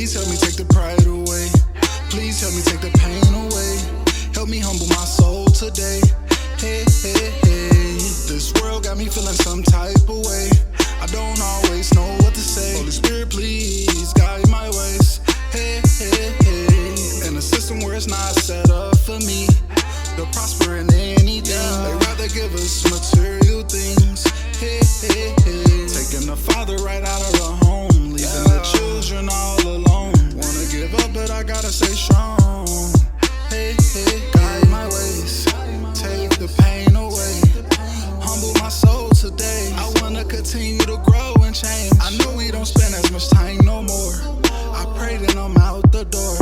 Please help me take the pride away. Please help me take the pain away. Help me humble my soul today. Hey, hey, hey. This world got me feeling some type of way. I don't always know what to say. Holy Spirit, please guide my ways. Hey, hey, hey. In a system where it's not set up for me to prosper in anything. They rather give us material things. Hey, hey, hey. Taking the father right out of the home, leaving the children all alone. Wanna give up, but I gotta stay strong. Hey, hey, guide my ways. Take the pain away. Humble my soul today. I wanna continue to grow and change. I know we don't spend as much time no more. I pray that I'm out the door.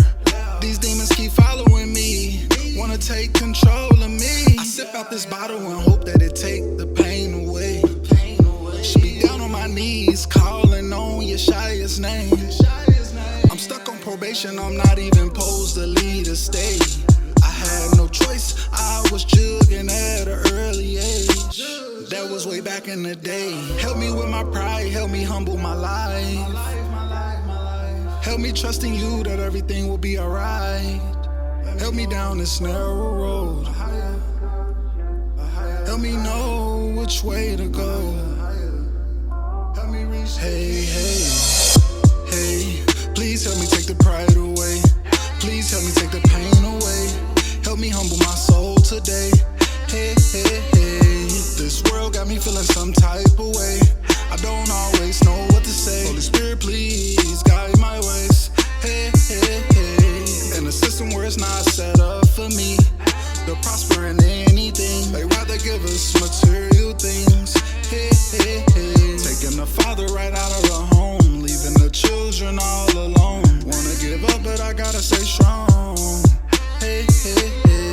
These demons keep following me, wanna take control of me. I sip out this bottle and hope that it take the pain away. Should be down on my knees, calling on Yeshua's name. I'm stuck on probation, I'm not even supposed to lead a state. I had no choice, I was jugging at an early age. That was way back in the day. Help me with my pride, help me humble my life. Help me trust in you that everything will be alright. Help me down this narrow road. Help me know which way to go. Hey, hey, hey. Please help me take the pride away. Please help me take the pain away. Help me humble my soul today. Hey, hey, hey. This world got me feeling some type of way. I don't always know what to say. Holy Spirit, please guide my ways. Hey, hey, hey. In a system where it's not set up for me to prosper in anything. They rather give us material things. Hey, hey, hey. Taking the father right out of the home, leaving the children all alone. Wanna give up, but I gotta stay strong. Hey, hey, hey.